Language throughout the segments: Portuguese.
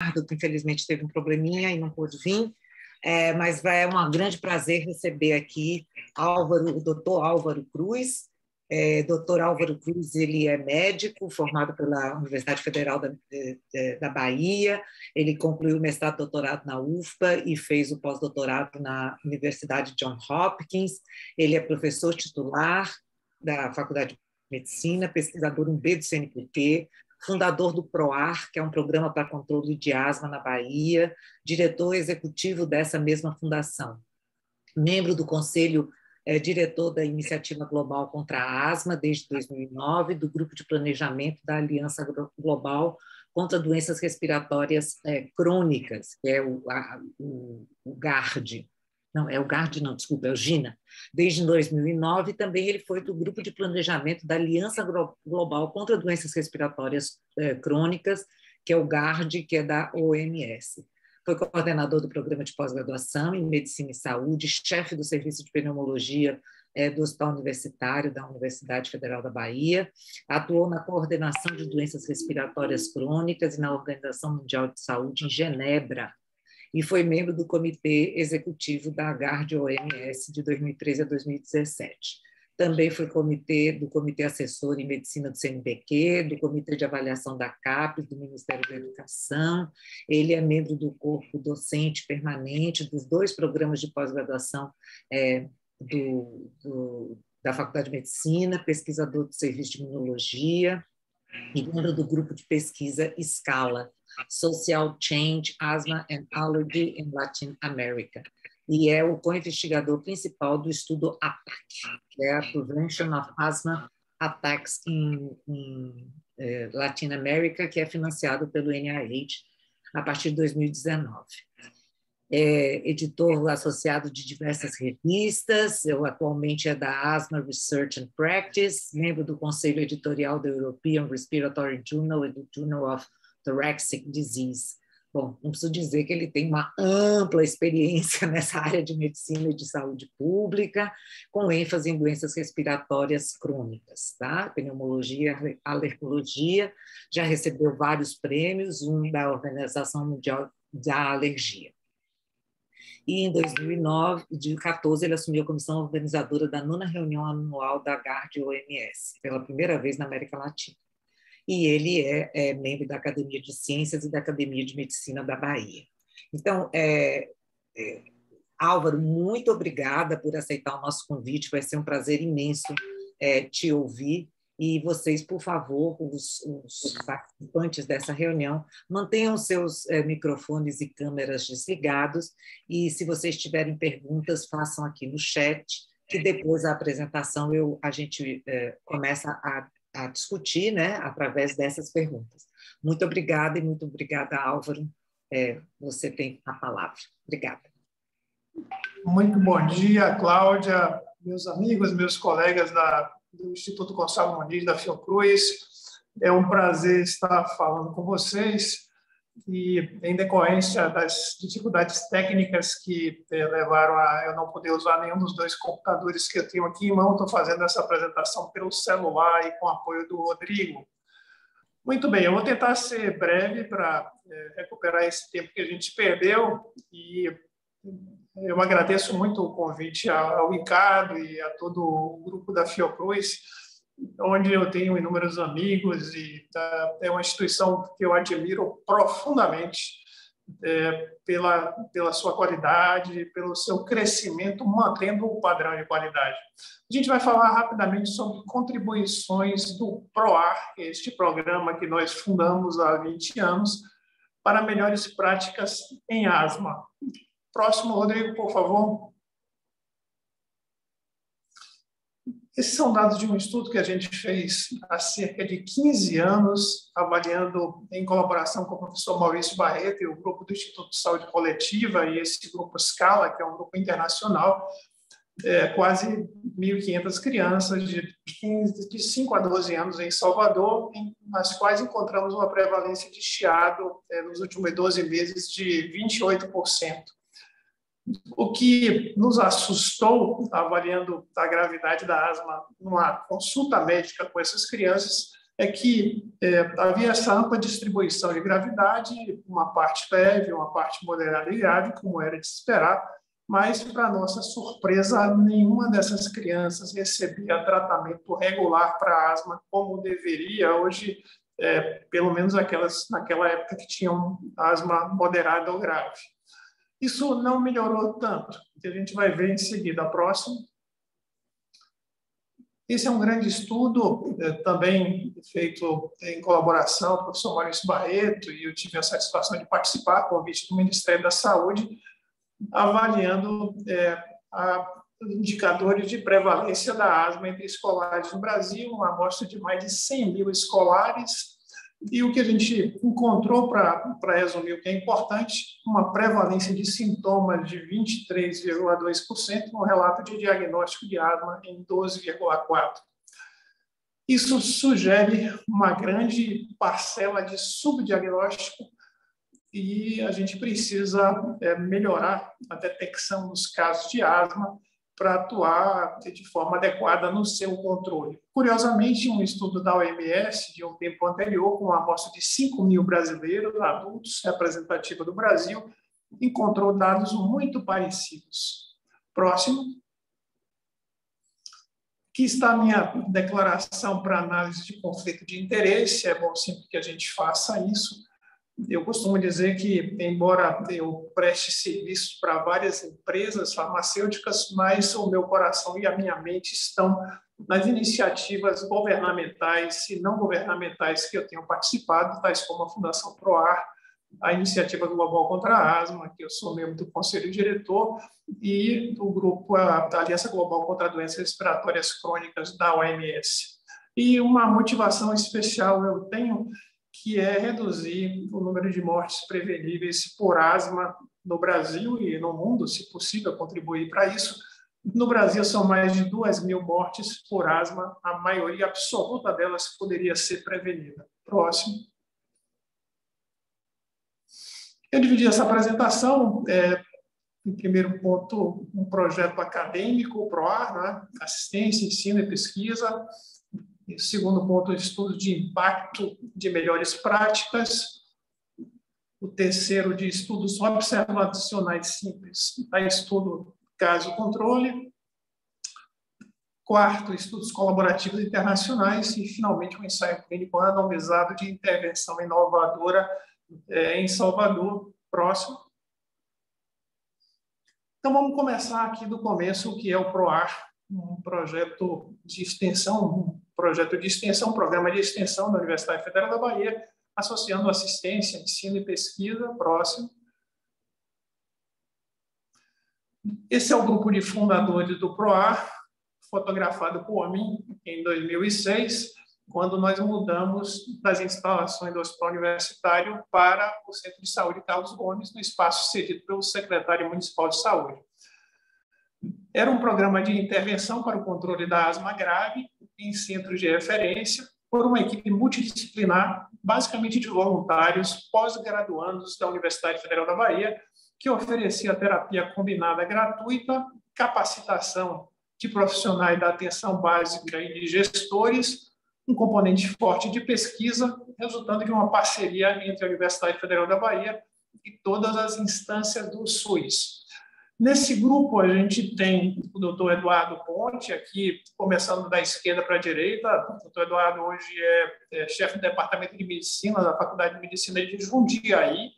Ricardo, que infelizmente teve um probleminha e não pôde vir, mas é um grande prazer receber aqui o doutor Álvaro Cruz. Doutor Álvaro Cruz, ele é médico, formado pela Universidade Federal da Bahia, ele concluiu o mestrado e doutorado na UFPA e fez o pós-doutorado na Universidade Johns Hopkins. Ele é professor titular da Faculdade de Medicina, pesquisador 1B do CNPq, fundador do PROAR, que é um programa para controle de asma na Bahia, diretor executivo dessa mesma fundação, membro do Conselho diretor da Iniciativa Global contra a Asma desde 2009, do Grupo de Planejamento da Aliança Global contra Doenças Respiratórias Crônicas, que é o GARD. Não, é o GARD, não, desculpa, é o GINA. Desde 2009, também ele foi do Grupo de Planejamento da Aliança Global contra Doenças Respiratórias Crônicas, que é o GARD, que é da OMS. Foi coordenador do programa de pós-graduação em Medicina e Saúde, chefe do Serviço de Pneumologia do Hospital Universitário da Universidade Federal da Bahia, atuou na coordenação de doenças respiratórias crônicas e na Organização Mundial de Saúde em Genebra, e foi membro do Comitê Executivo da GARD-OMS de 2013 a 2017. Também foi do Comitê Assessor em Medicina do CNPq, do Comitê de Avaliação da CAPES, do Ministério da Educação. Ele é membro do corpo docente permanente dos 2 programas de pós-graduação da Faculdade de Medicina, pesquisador do Serviço de Imunologia e membro do grupo de pesquisa SCALA, Social Change, Asthma and Allergy in Latin America, e é o co-investigador principal do estudo ATAC, que é a Prevention of Asthma Attacks in Latin America, que é financiado pelo NIH a partir de 2019. Editor associado de diversas revistas, atualmente é da Asthma Research and Practice, membro do conselho editorial do European Respiratory Journal e do Journal of Thoracic Disease. Bom, não preciso dizer que ele tem uma ampla experiência nessa área de medicina e de saúde pública, com ênfase em doenças respiratórias crônicas, tá? Pneumologia, alergologia, já recebeu vários prêmios, um da Organização Mundial da Alergia. E em 2014 ele assumiu a comissão organizadora da 9ª reunião anual da GARD-OMS, pela primeira vez na América Latina. E ele é membro da Academia de Ciências e da Academia de Medicina da Bahia. Então, Álvaro, muito obrigada por aceitar o nosso convite, vai ser um prazer imenso te ouvir, e vocês, por favor, os participantes dessa reunião, mantenham seus microfones e câmeras desligados, e se vocês tiverem perguntas, façam aqui no chat, que depois da apresentação a gente começa a discutir, né, através dessas perguntas. Muito obrigada, e muito obrigada, Álvaro. Você tem a palavra. Obrigada. Muito bom dia, Cláudia, meus amigos, meus colegas do Instituto Gonçalo Moniz, da Fiocruz. É um prazer estar falando com vocês, e em decorrência das dificuldades técnicas que levaram a eu não poder usar nenhum dos 2 computadores que eu tenho aqui em mão, estou fazendo essa apresentação pelo celular e com o apoio do Rodrigo. Muito bem, eu vou tentar ser breve para recuperar esse tempo que a gente perdeu, e eu agradeço muito o convite ao Ricardo e a todo o grupo da Fiocruz, onde eu tenho inúmeros amigos, e é uma instituição que eu admiro profundamente pela sua qualidade, pelo seu crescimento, mantendo o padrão de qualidade. A gente vai falar rapidamente sobre contribuições do PROAR, este programa que nós fundamos há 20 anos, para melhores práticas em asma. Próximo, Rodrigo, por favor. Esses são dados de um estudo que a gente fez há cerca de 15 anos, avaliando em colaboração com o professor Maurício Barreto e o grupo do Instituto de Saúde Coletiva, e esse grupo SCALA, que é um grupo internacional, quase 1.500 crianças de 5 a 12 anos em Salvador, nas quais encontramos uma prevalência de chiado nos últimos 12 meses de 28%. O que nos assustou, avaliando a gravidade da asma numa consulta médica com essas crianças, é que havia essa ampla distribuição de gravidade, uma parte leve, uma parte moderada e grave, como era de se esperar, mas, para nossa surpresa, nenhuma dessas crianças recebia tratamento regular para asma como deveria. Hoje, pelo menos aquelas naquela época que tinham asma moderada ou grave. Isso não melhorou tanto, que a gente vai ver em seguida. A próxima. Esse é um grande estudo, também feito em colaboração com o professor Maurício Barreto, e eu tive a satisfação de participar, com o convite do Ministério da Saúde, avaliando indicadores de prevalência da asma entre escolares no Brasil, uma amostra de mais de 100 mil escolares, e o que a gente encontrou, para resumir o que é importante, uma prevalência de sintomas de 23,2%, um relato de diagnóstico de asma em 12,4%. Isso sugere uma grande parcela de subdiagnóstico e a gente precisa melhorar a detecção dos casos de asma para atuar de forma adequada no seu controle. Curiosamente, um estudo da OMS de um tempo anterior, com uma amostra de 5 mil brasileiros adultos, representativa do Brasil, encontrou dados muito parecidos. Próximo. Aqui está a minha declaração para análise de conflito de interesse. É bom sempre que a gente faça isso. Eu costumo dizer que, embora eu preste serviço para várias empresas farmacêuticas, mas o meu coração e a minha mente estão nas iniciativas governamentais e não governamentais que eu tenho participado, tais como a Fundação PROAR, a Iniciativa Global contra a Asma, que eu sou membro do Conselho Diretor, e do grupo da Aliança Global contra Doenças Respiratórias Crônicas da OMS. E uma motivação especial eu tenho, que é reduzir o número de mortes preveníveis por asma no Brasil e no mundo, se possível, contribuir para isso. No Brasil, são mais de 2.000 mortes por asma, a maioria absoluta delas poderia ser prevenida. Próximo. Eu dividi essa apresentação, em primeiro ponto, um projeto acadêmico, o PROAR, né? Assistência, ensino e pesquisa. Em segundo ponto, estudo de impacto de melhores práticas. O terceiro, de estudos observacionais simples, a estudo caso-controle. Quarto, estudos colaborativos internacionais. E, finalmente, um ensaio clínico randomizado de intervenção inovadora em Salvador. Próximo. Então, vamos começar aqui do começo, o que é o PROAR, um projeto de extensão, um programa de extensão da Universidade Federal da Bahia, associando assistência, ensino e pesquisa. Próximo. Esse é o grupo de fundadores do PROAR, fotografado por mim em 2006, quando nós mudamos das instalações do Hospital Universitário para o Centro de Saúde Carlos Gomes, no espaço cedido pelo secretário municipal de saúde. Era um programa de intervenção para o controle da asma grave em centros de referência, por uma equipe multidisciplinar, basicamente de voluntários pós-graduandos da Universidade Federal da Bahia, que oferecia terapia combinada gratuita, capacitação de profissionais da atenção básica e de gestores, um componente forte de pesquisa, resultando de uma parceria entre a Universidade Federal da Bahia e todas as instâncias do SUS. Nesse grupo, a gente tem o doutor Eduardo Ponte, aqui começando da esquerda para a direita. O doutor Eduardo hoje é chefe do Departamento de Medicina da Faculdade de Medicina de Jundiaí.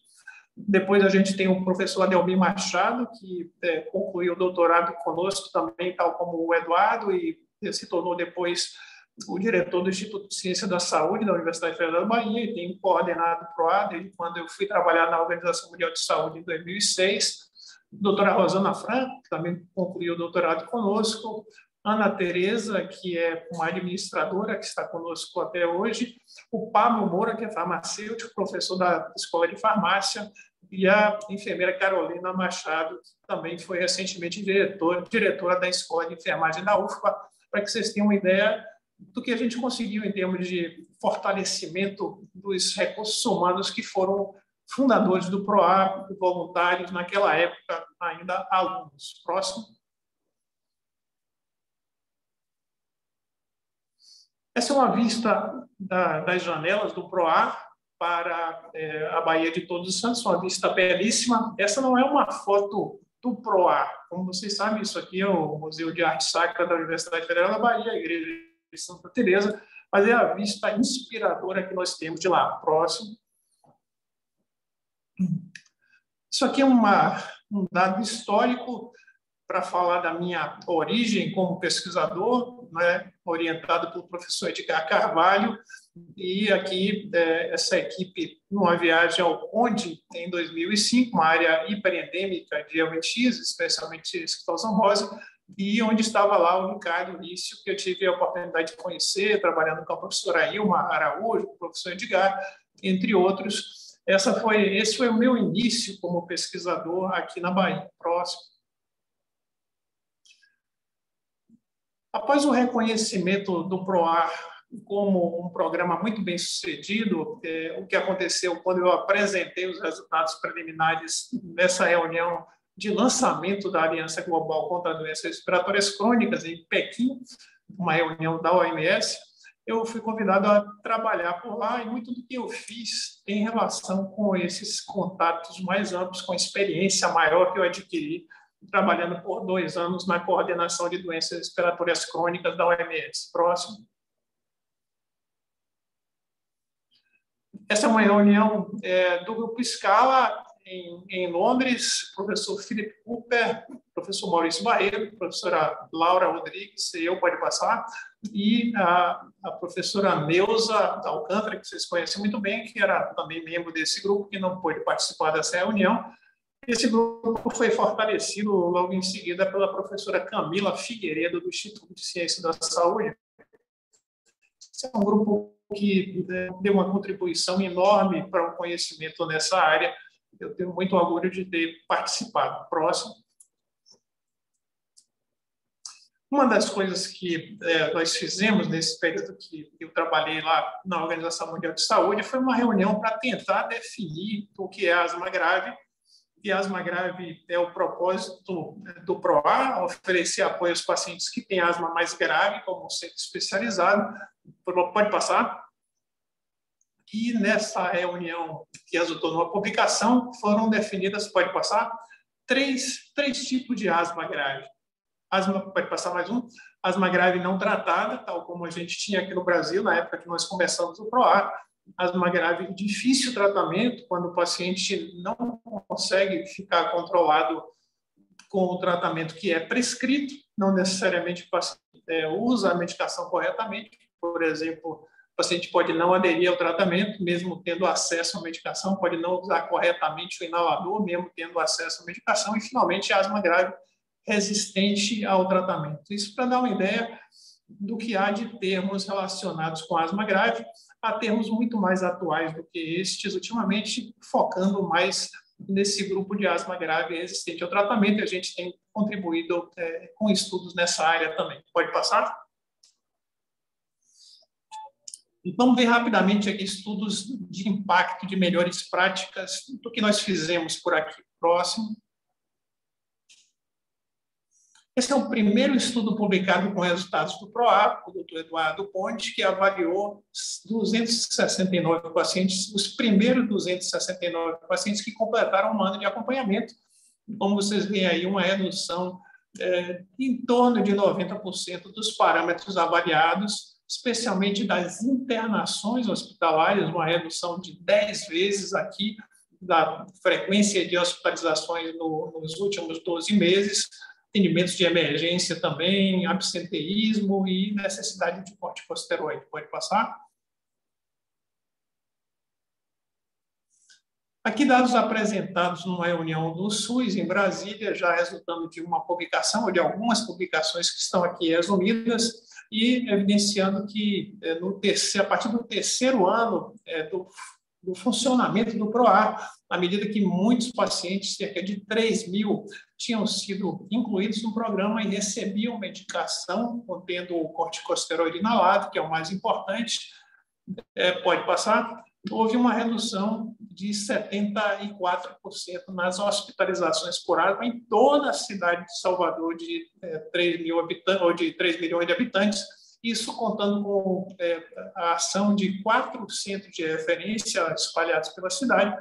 Depois a gente tem o professor Adelmir Machado, que concluiu o doutorado conosco também, tal como o Eduardo, e se tornou depois o diretor do Instituto de Ciência da Saúde da Universidade Federal da Bahia, e tem coordenado o PROAR desde quando eu fui trabalhar na Organização Mundial de Saúde em 2006. Doutora Rosana Franco, que também concluiu o doutorado conosco. Ana Tereza, que é uma administradora que está conosco até hoje. O Pablo Moura, que é farmacêutico, professor da Escola de Farmácia. E a enfermeira Carolina Machado, que também foi recentemente diretora da Escola de Enfermagem da UFPA, para que vocês tenham uma ideia do que a gente conseguiu em termos de fortalecimento dos recursos humanos que foram fundadores do PROAR, voluntários, naquela época ainda alunos. Próximo. Essa é uma vista das janelas do PROAR para a Baía de Todos os Santos, uma vista belíssima. Essa não é uma foto do PROAR. Como vocês sabem, isso aqui é o Museu de Arte Sacra da Universidade Federal da Bahia, a Igreja de Santa Teresa, mas é a vista inspiradora que nós temos de lá. Próximo. Isso aqui é um dado histórico para falar da minha origem como pesquisador, né, orientado pelo professor Edgar Carvalho, e aqui essa equipe, numa viagem ao Conde, em 2005, uma área hiperendêmica de LMX, especialmente esquistossomose, e onde estava lá o Ricardo Lício, que eu tive a oportunidade de conhecer, trabalhando com a professora Ilma Araújo, o professor Edgar, entre outros. Esse foi o meu início como pesquisador aqui na Bahia. Próximo. Após o reconhecimento do PROAR como um programa muito bem sucedido, o que aconteceu quando eu apresentei os resultados preliminares nessa reunião de lançamento da Aliança Global contra Doenças Respiratórias Crônicas em Pequim, uma reunião da OMS, eu fui convidado a trabalhar por lá, e muito do que eu fiz tem relação com esses contatos mais amplos, com a experiência maior que eu adquiri trabalhando por 2 anos na coordenação de doenças respiratórias crônicas da OMS. Próximo. Essa é uma reunião do Grupo Scala em Londres, professor Philip Cooper, professor Maurício Barreiro, professora Laura Rodrigues, eu, pode passar, e a professora Neuza Alcântara, que vocês conhecem muito bem, que era também membro desse grupo, que não pôde participar dessa reunião. Esse grupo foi fortalecido logo em seguida pela professora Camila Figueiredo, do Instituto de Ciência da Saúde. Esse é um grupo que deu uma contribuição enorme para o conhecimento nessa área. Eu tenho muito orgulho de ter participado. Próximo. Uma das coisas que nós fizemos nesse período que eu trabalhei lá na Organização Mundial de Saúde foi uma reunião para tentar definir o que é asma grave. E asma grave é o propósito do PROAR, oferecer apoio aos pacientes que têm asma mais grave, como um centro especializado. Pode passar. E nessa reunião que resultou numa publicação, foram definidas, pode passar, três tipos de asma grave. Asma, pode passar mais um, asma grave não tratada, tal como a gente tinha aqui no Brasil, na época que nós começamos o PROAR. Asma grave de difícil tratamento, quando o paciente não consegue ficar controlado com o tratamento que é prescrito, não necessariamente o paciente usa a medicação corretamente. Por exemplo, o paciente pode não aderir ao tratamento, mesmo tendo acesso à medicação, pode não usar corretamente o inalador, mesmo tendo acesso à medicação, e, finalmente, a asma grave resistente ao tratamento. Isso para dar uma ideia do que há de termos relacionados com asma grave, a termos muito mais atuais do que estes, ultimamente focando mais nesse grupo de asma grave resistente ao tratamento, e a gente tem contribuído com estudos nessa área também. Pode passar? Vamos ver rapidamente aqui estudos de impacto de melhores práticas do que nós fizemos por aqui. Próximo. Esse é o primeiro estudo publicado com resultados do PROAR, do Dr. Eduardo Ponte, que avaliou 269 pacientes, os primeiros 269 pacientes que completaram um ano de acompanhamento. Como vocês veem aí, uma redução em torno de 90% dos parâmetros avaliados, especialmente das internações hospitalares, uma redução de 10 vezes aqui da frequência de hospitalizações nos últimos 12 meses, atendimentos de emergência também, absenteísmo e necessidade de corticosteroide. Pode passar? Aqui, dados apresentados numa reunião do SUS em Brasília, já resultando de uma publicação, ou de algumas publicações que estão aqui resumidas, e evidenciando que, a partir do terceiro ano do funcionamento do PROAR, à medida que muitos pacientes, cerca de 3.000, tinham sido incluídos no programa e recebiam medicação contendo o corticosteroide inalado, que é o mais importante, pode passar, houve uma redução de 74% nas hospitalizações por asma em toda a cidade de Salvador, de 3 milhões de habitantes, isso contando com a ação de 4 centros de referência espalhados pela cidade,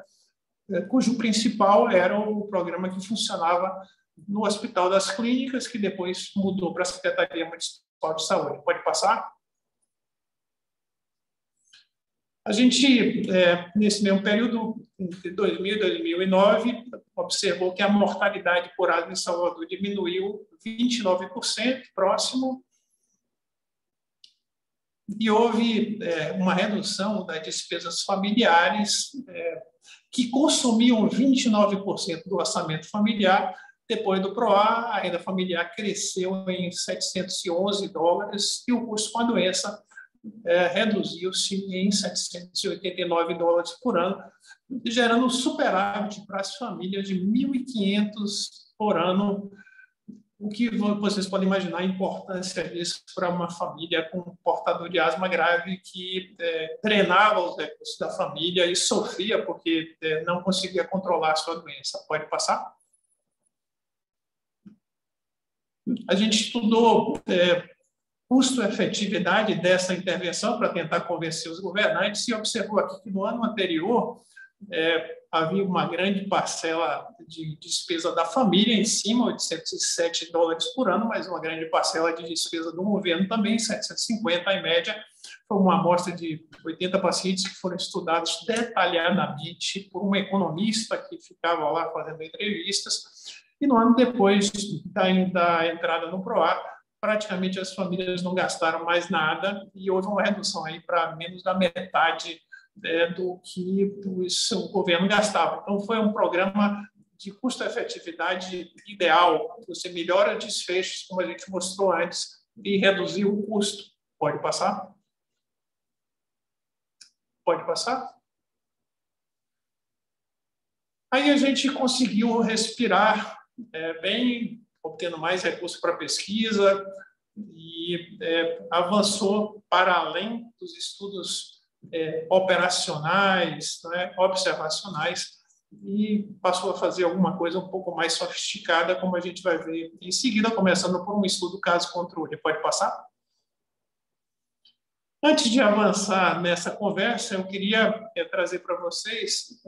cujo principal era o programa que funcionava no Hospital das Clínicas, que depois mudou para a Secretaria Municipal de Saúde. Pode passar? A gente, nesse mesmo período, entre 2000 e 2009, observou que a mortalidade por asma em Salvador diminuiu 29%, próximo, e houve uma redução das despesas familiares, que consumiam 29% do orçamento familiar. Depois do PROA, a renda familiar cresceu em $711 e o custo com a doença reduziu-se em $789 por ano, gerando superávit para as famílias de R$1.500 por ano. O que vocês podem imaginar a importância disso para uma família com um portador de asma grave que drenava os recursos da família e sofria porque não conseguia controlar a sua doença. Pode passar? A gente estudou custo-efetividade dessa intervenção para tentar convencer os governantes e observou aqui que no ano anterior havia uma grande parcela de despesa da família em cima, $807 por ano, mas uma grande parcela de despesa do governo também, 750 em média. Foi uma amostra de 80 pacientes que foram estudados detalhadamente por um economista que ficava lá fazendo entrevistas. E no ano depois da entrada no PROA, praticamente as famílias não gastaram mais nada e houve uma redução aí para menos da metade do que o governo gastava. Então, foi um programa de custo-efetividade ideal. Você melhora desfechos, como a gente mostrou antes, e reduziu o custo. Pode passar? Pode passar? Aí a gente conseguiu respirar bem, obtendo mais recursos para pesquisa e avançou para além dos estudos operacionais, observacionais, e passou a fazer alguma coisa um pouco mais sofisticada, como a gente vai ver em seguida, começando por um estudo caso-controle. Pode passar? Antes de avançar nessa conversa, eu queria trazer para vocês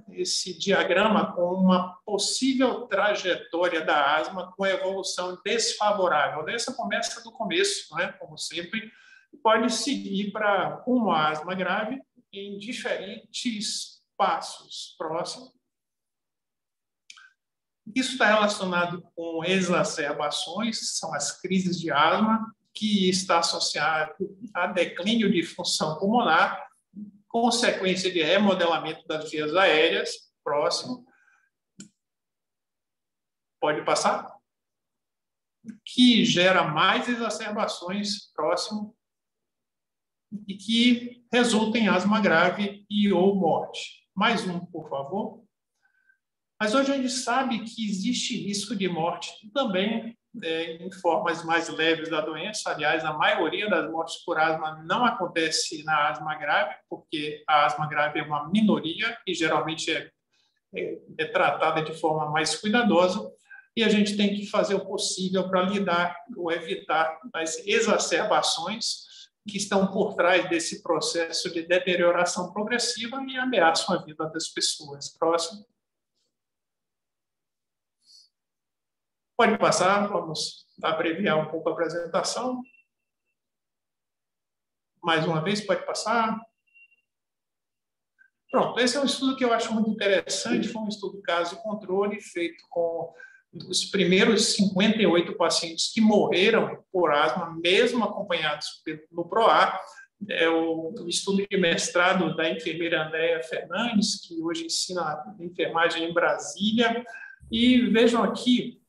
esse diagrama com uma possível trajetória da asma com evolução desfavorável. A doença começa do começo, como sempre, e pode seguir para uma asma grave em diferentes passos próximos. Isso está relacionado com exacerbações, são as crises de asma, que está associado a declínio de função pulmonar, consequência de remodelamento das vias aéreas, próximo. Pode passar? Que gera mais exacerbações, próximo, e que resulta em asma grave e ou morte. Mais um, por favor. Mas hoje a gente sabe que existe risco de morte também em formas mais leves da doença. Aliás, a maioria das mortes por asma não acontece na asma grave, porque a asma grave é uma minoria e geralmente é tratada de forma mais cuidadosa, e a gente tem que fazer o possível para lidar ou evitar as exacerbações que estão por trás desse processo de deterioração progressiva e ameaçam a vida das pessoas. Próximo. Pode passar, vamos abreviar um pouco a apresentação. Mais uma vez, pode passar. Pronto, esse é um estudo que eu acho muito interessante, foi um estudo caso-controle feito com os primeiros 58 pacientes que morreram por asma, mesmo acompanhados no PROA. É o estudo de mestrado da enfermeira Andréa Fernandes, que hoje ensina enfermagem em Brasília. E vejam aqui,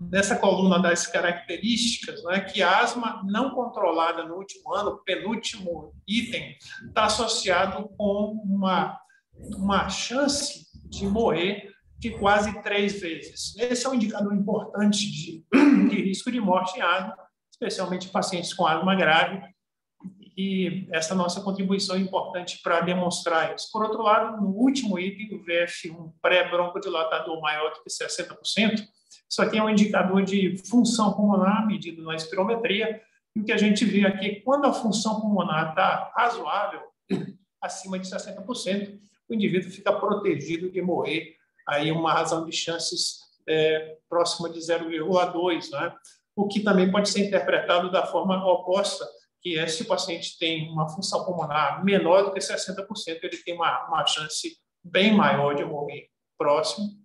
nessa coluna das características, que a asma não controlada no último ano, penúltimo item, está associado com uma chance de morrer de quase 3 vezes. Esse é um indicador importante de risco de morte em asma, especialmente em pacientes com asma grave, e essa nossa contribuição é importante para demonstrar isso. Por outro lado, no último item, o VF1 pré-broncodilatador maior do que 60%, Isso aqui é um indicador de função pulmonar medido na espirometria, e o que a gente vê aqui, quando a função pulmonar está razoável, acima de 60%, o indivíduo fica protegido de morrer, aí uma razão de chances próxima de 0,2, né? O que também pode ser interpretado da forma oposta, que é se o paciente tem uma função pulmonar menor do que 60%, ele tem uma chance bem maior de morrer. Próximo.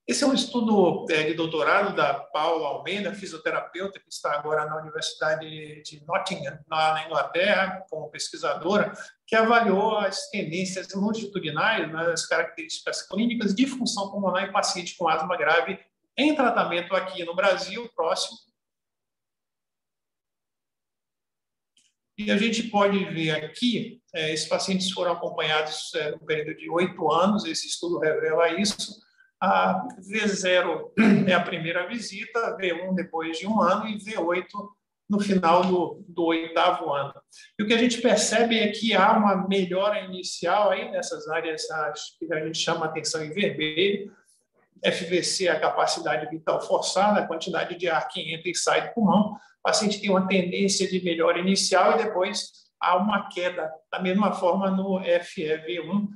Esse é um estudo de doutorado da Paula Almeida, fisioterapeuta, que está agora na Universidade de Nottingham, na Inglaterra, como pesquisadora, que avaliou as tendências longitudinais, né, as características clínicas de função pulmonar em paciente com asma grave em tratamento aqui no Brasil. Próximo. E a gente pode ver aqui, esses pacientes foram acompanhados no período de 8 anos, esse estudo revela isso. A V0 é a primeira visita, V1 depois de 1 ano e V8 no final do 8º ano. E o que a gente percebe é que há uma melhora inicial aí nessas áreas que a gente chama atenção em vermelho. FVC é a capacidade vital forçada, a quantidade de ar que entra e sai do pulmão. O paciente tem uma tendência de melhora inicial e depois há uma queda, da mesma forma no FEV1,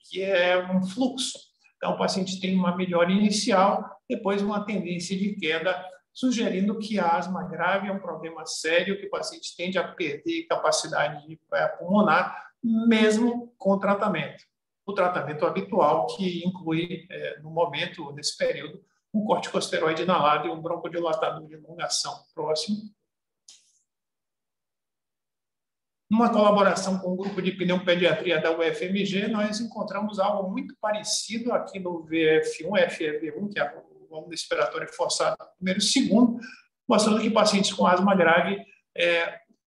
que é um fluxo. Então, o paciente tem uma melhora inicial, depois uma tendência de queda, sugerindo que a asma grave é um problema sério, que o paciente tende a perder capacidade pulmonar, mesmo com tratamento. O tratamento habitual, que inclui, no momento, nesse período, um corticosteroide inalado e um broncodilatador de elongação. Próximo. Numa colaboração com o grupo de pneumopediatria da UFMG, nós encontramos algo muito parecido aqui no VF1, FEV1, que é o volume respiratório forçado primeiro e segundo, mostrando que pacientes com asma grave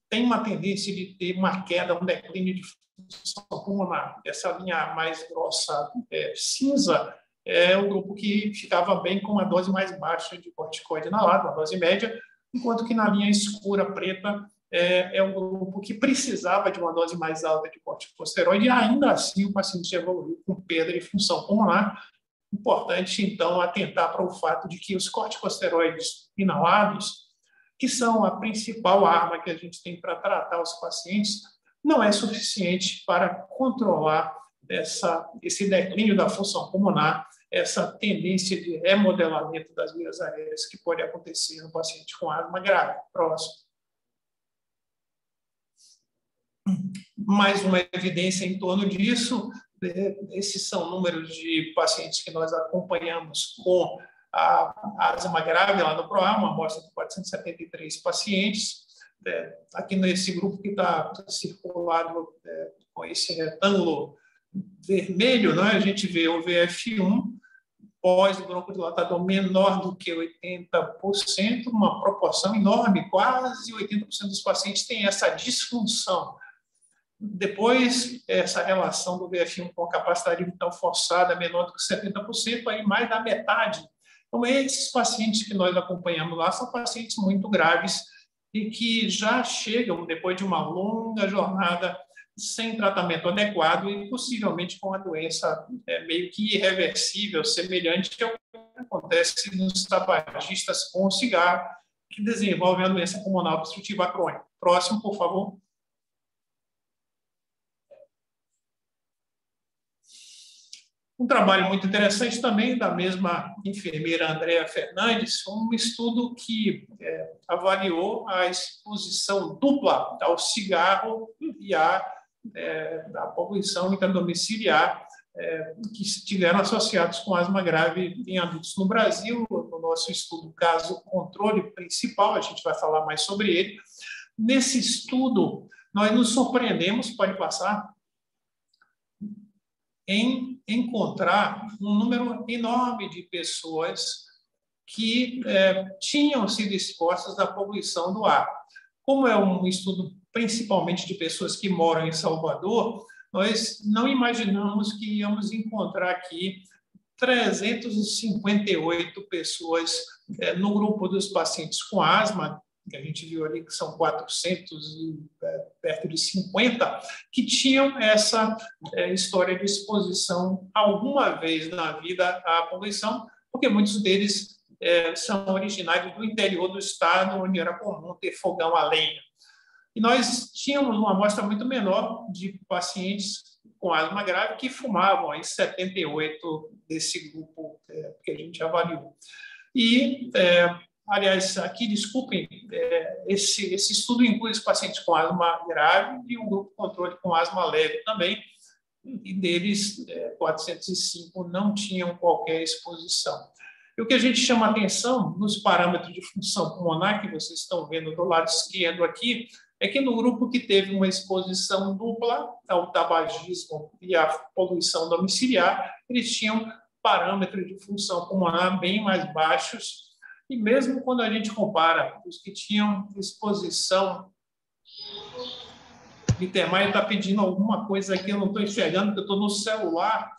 têm uma tendência de ter uma queda, um declínio de função pulmonar. Essa linha mais grossa cinza é o grupo que ficava bem com uma dose mais baixa de corticoide inalado, uma dose média, enquanto que na linha escura preta é um grupo que precisava de uma dose mais alta de corticosteroide e ainda assim o paciente evoluiu com perda de função pulmonar. Importante, então, atentar para o fato de que os corticosteroides inalados, que são a principal arma que a gente tem para tratar os pacientes, não é suficiente para controlar esse declínio da função pulmonar, essa tendência de remodelamento das vias aéreas que pode acontecer no paciente com asma grave. Próximo. Mais uma evidência em torno disso. Esses são números de pacientes que nós acompanhamos com a asma grave lá no PROA, uma amostra de 473 pacientes. Aqui nesse grupo que está circulado com esse retângulo vermelho, né, a gente vê o VF1, pós-broncodilatador menor do que 80%, uma proporção enorme, quase 80% dos pacientes têm essa disfunção. Depois, essa relação do VF1 com a capacidade vital forçada menor do que 70%, aí mais da metade. Então, esses pacientes que nós acompanhamos lá são pacientes muito graves e que já chegam, depois de uma longa jornada, sem tratamento adequado e possivelmente com a doença meio que irreversível, semelhante ao que acontece nos tabagistas com o cigarro, que desenvolvem a doença pulmonar obstrutiva crônica. Próximo, por favor. Um trabalho muito interessante também da mesma enfermeira Andréa Fernandes, um estudo que avaliou a exposição dupla ao cigarro e à poluição intradomiciliar que estiveram associados com asma grave em adultos no Brasil. No nosso estudo, caso controle principal, a gente vai falar mais sobre ele. Nesse estudo, nós nos surpreendemos, pode passar, em encontrar um número enorme de pessoas que tinham sido expostas à poluição do ar. Como é um estudo principalmente de pessoas que moram em Salvador, nós não imaginamos que íamos encontrar aqui 358 pessoas no grupo dos pacientes com asma, que a gente viu ali que são 400 e perto de 50, que tinham essa história de exposição alguma vez na vida à poluição, porque muitos deles são originários do interior do estado, onde era comum ter fogão a lenha. E nós tínhamos uma amostra muito menor de pacientes com asma grave que fumavam, aí 78 desse grupo que a gente avaliou. E, aliás, aqui, desculpem, esse estudo inclui os pacientes com asma grave e um grupo controle com asma leve também, e deles, 405 não tinham qualquer exposição. E o que a gente chama a atenção nos parâmetros de função pulmonar, que vocês estão vendo do lado esquerdo aqui, é que no grupo que teve uma exposição dupla ao tabagismo e à poluição domiciliar, eles tinham parâmetros de função pulmonar bem mais baixos, e mesmo quando a gente compara os que tinham exposição... Mittermeier está pedindo alguma coisa aqui, eu não estou enxergando, porque eu estou no celular.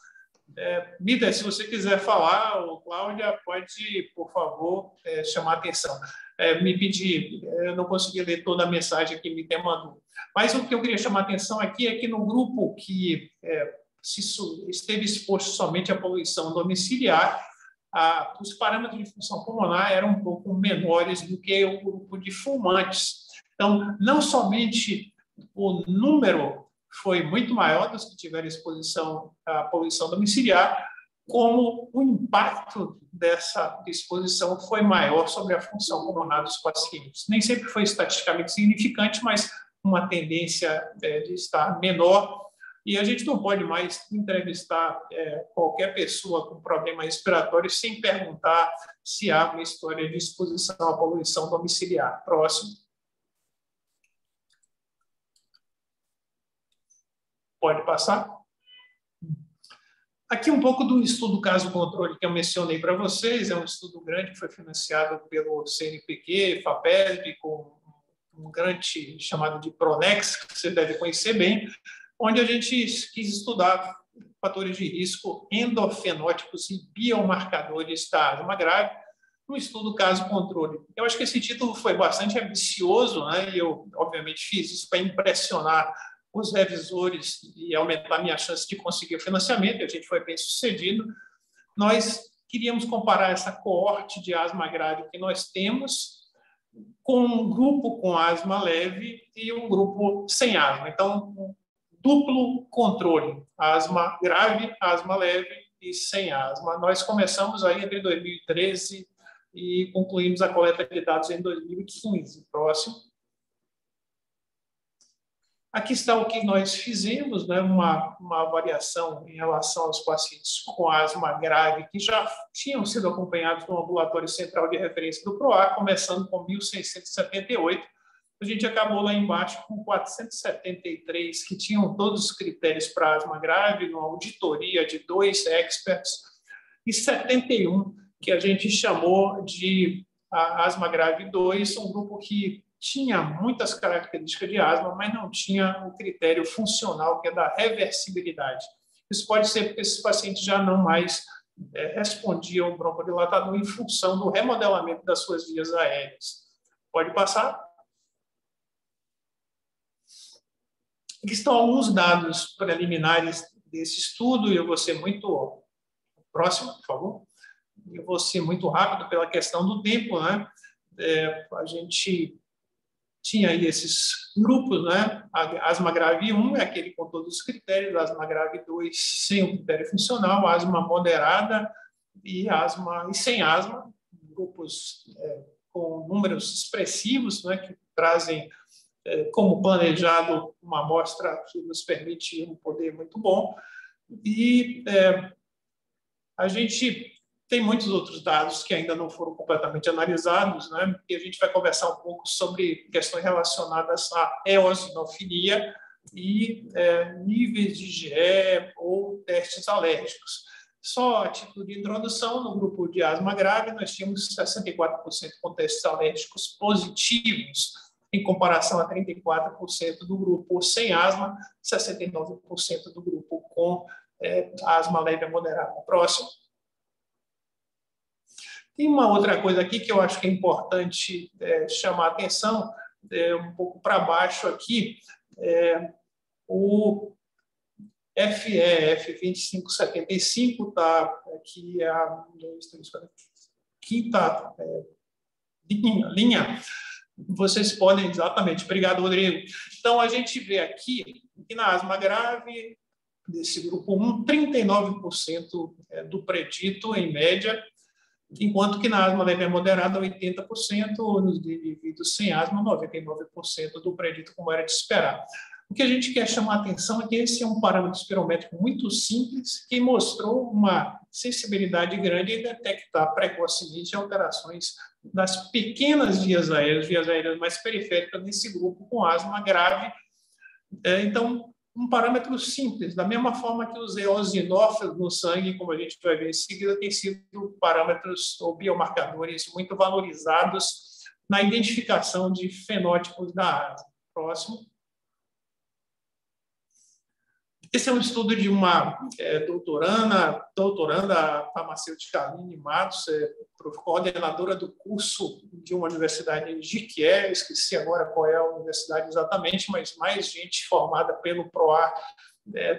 Mida, se você quiser falar, ou Cláudia, pode, por favor, chamar a atenção. Me pedir, eu não consegui ler toda a mensagem que me mandou. Mas o que eu queria chamar a atenção aqui é que no grupo que esteve exposto somente à poluição domiciliar, os parâmetros de função pulmonar eram um pouco menores do que o grupo de fumantes. Então, não somente o número foi muito maior dos que tiveram exposição à poluição domiciliar, como o impacto dessa exposição foi maior sobre a função pulmonar dos pacientes. Nem sempre foi estatisticamente significante, mas uma tendência de estar menor. E a gente não pode mais entrevistar qualquer pessoa com problema respiratório sem perguntar se há uma história de exposição à poluição domiciliar. Próximo. Pode passar? Aqui um pouco do estudo caso-controle que eu mencionei para vocês. É um estudo grande que foi financiado pelo CNPq, FAPESB, com um grande chamado de PRONEX, que você deve conhecer bem, onde a gente quis estudar fatores de risco endofenótipos e biomarcadores da asma grave, no estudo caso-controle. Eu acho que esse título foi bastante ambicioso, né? E eu, obviamente, fiz isso para impressionar os revisores e aumentar minha chance de conseguir o financiamento, e a gente foi bem sucedido. Nós queríamos comparar essa coorte de asma grave que nós temos com um grupo com asma leve e um grupo sem asma. Então, um duplo controle, asma grave, asma leve e sem asma. Nós começamos aí entre 2013 e concluímos a coleta de dados em 2015. Próximo. Aqui está o que nós fizemos, né? uma avaliação em relação aos pacientes com asma grave que já tinham sido acompanhados no ambulatório central de referência do PROAC, começando com 1.678. A gente acabou lá embaixo com 473 que tinham todos os critérios para asma grave, numa auditoria de 2 experts, e 71 que a gente chamou de asma grave 2, um grupo que tinha muitas características de asma, mas não tinha o critério funcional, que é da reversibilidade. Isso pode ser porque esses pacientes já não mais respondiam ao broncodilatador em função do remodelamento das suas vias aéreas. Pode passar? Aqui estão alguns dados preliminares desse estudo, e eu vou ser muito... Próximo, por favor. Eu vou ser muito rápido pela questão do tempo, né? A gente tinha aí esses grupos, né? A asma grave 1 é aquele com todos os critérios, a asma grave 2 sem o critério funcional, a asma moderada e sem asma, grupos com números expressivos, né? Que trazem, como planejado, uma amostra que nos permite um poder muito bom. E a gente tem muitos outros dados que ainda não foram completamente analisados, né? E a gente vai conversar um pouco sobre questões relacionadas à eosinofilia e níveis de IgE ou testes alérgicos. Só a título de introdução, no grupo de asma grave, nós tínhamos 64% com testes alérgicos positivos, em comparação a 34% do grupo sem asma, 69% do grupo com asma leve a moderada. Próximo. Tem uma outra coisa aqui que eu acho que é importante chamar a atenção, um pouco para baixo aqui, o FE, F2575, tá aqui a quinta linha. Vocês podem, exatamente, obrigado, Rodrigo. Então, a gente vê aqui que na asma grave, desse grupo 1, 39% do predito, em média, enquanto que na asma leve e moderada, 80%, nos indivíduos sem asma, 99% do predito, como era de esperar. O que a gente quer chamar a atenção é que esse é um parâmetro espirométrico muito simples, que mostrou uma sensibilidade grande em detectar precocemente alterações das pequenas vias aéreas mais periféricas nesse grupo com asma grave. Então, um parâmetro simples, da mesma forma que os eosinófilos no sangue, como a gente vai ver em seguida, têm sido parâmetros ou biomarcadores muito valorizados na identificação de fenótipos da asma. Próximo. Esse é um estudo de uma doutoranda farmacêutica Aline Matos, coordenadora do curso de uma universidade em Jequié, esqueci agora qual é a universidade exatamente, mas mais gente formada pelo PROAR